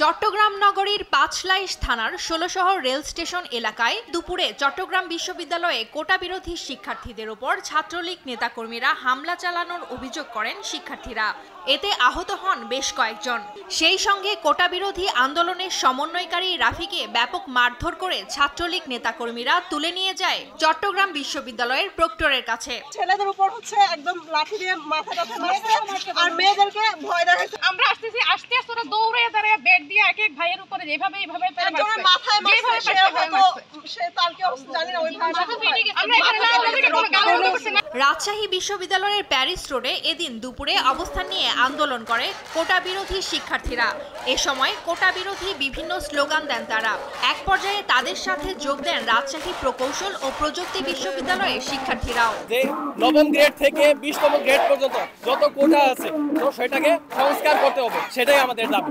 চট্টগ্রাম নগরীর পাঁচলাইশ থানার ১৬ শহর রেল স্টেশন এলাকায় দুপুরে চট্টগ্রাম বিশ্ববিদ্যালয়ে কোটা বিরোধী শিক্ষার্থীদের উপর ছাত্রলীগ নেতাকর্মীরা হামলা চালানোর অভিযোগ করেন শিক্ষার্থীরা। এতে আহত হন বেশ কয়েকজন। সেই সঙ্গে কোটা বিরোধী আন্দোলনের সমন্বয়কারী রাফিকে ব্যাপক মারধর করে ছাত্রলীগ নেতাকর্মীরা তুলে নিয়ে যায় চট্টগ্রাম বিশ্ববিদ্যালয়ের প্রক্টরের কাছে। ছেলেদের উপর হচ্ছে একদম লাঠি দিয়ে মাথাটা মারছে আর মেয়েদেরকে ভয় দেখাচ্ছে। আমরা আস্তে আস্তে ওরা দৌড়ে দাঁড়িয়ে বেড দিয়ে এক এক ভাইয়ের উপরে যেভাবে এইভাবে মাথায় মারছে সে তার কি অবস্থা জানি না। ওই রাজশাহী বিশ্ববিদ্যালয়ের প্যারিস রোডে এদিন দুপুরে অবস্থান নিয়ে আন্দোলন করে কোটা বিরোধী শিক্ষার্থীরা। এ সময় কোটা বিরোধী বিভিন্ন স্লোগান দেন তারা। এক পর্যায়ে তাদের সাথে যোগ দেন রাজশাহী প্রকৌশল ও প্রযুক্তি বিশ্ববিদ্যালয়ের শিক্ষার্থীরাও। নবম গ্রেড থেকে 20তম গ্রেড পর্যন্ত যত কোটা আছে তো সেটাকে সংস্কার করতে হবে, সেটাই আমাদের দাবি।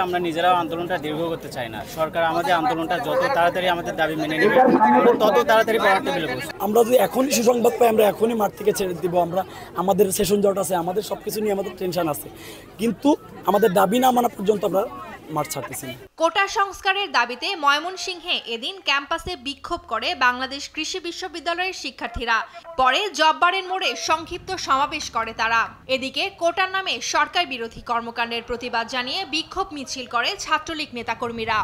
আমরা নিজেরাও আন্দোলনটা দীর্ঘ করতে চাই না। সরকার আমাদের আন্দোলনটা যত তাড়াতাড়ি আমাদের দাবি মেনে নেবে তত তাড়াতাড়ি পাওয়ার টেবিলে বসবে। আমরা যদি এখনই সুসংবাদ পাই আমরা এখনই মাঠ থেকে ছেড়ে দিব। আমাদের সেশন জট আছে, আমাদের সবকিছু নিয়ে আমাদের টেনশন আছে, কিন্তু আমাদের দাবি না মানা পর্যন্ত আমরা মাঠ ছাড়তেছি না। কোটা সংস্কারের দাবিতে ময়মনসিংহে এদিন ক্যাম্পাসে বিক্ষোভ করে বাংলাদেশ কৃষি বিশ্ববিদ্যালয়ের শিক্ষার্থীরা। পরে জব্বারের মোড়ে সংক্ষিপ্ত সমাবেশ করে তারা। এদিকে কোটার নামে সরকার বিরোধী কর্মকাণ্ডের প্রতিবাদ জানিয়ে বিক্ষোভ মিছিল করে ছাত্রলীগ নেতাকর্মীরা।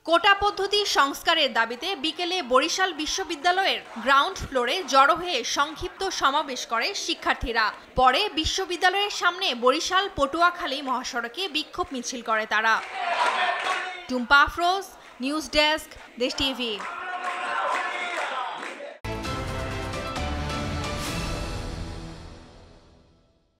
কোটা পদ্ধতি সংস্কারের দাবিতে বিকেলে বরিশাল বিশ্ববিদ্যালয়ের গ্রাউন্ড ফ্লোরে জড়ো হয়ে সংক্ষিপ্ত সমাবেশ করে শিক্ষার্থীরা। পরে বিশ্ববিদ্যালয়ের সামনে বরিশাল পটুয়াখালী মহাসড়কে বিক্ষোভ মিছিল করে তারা। টুম্পা আফরোজ, নিউজ ডেস্ক, দেশ টিভি।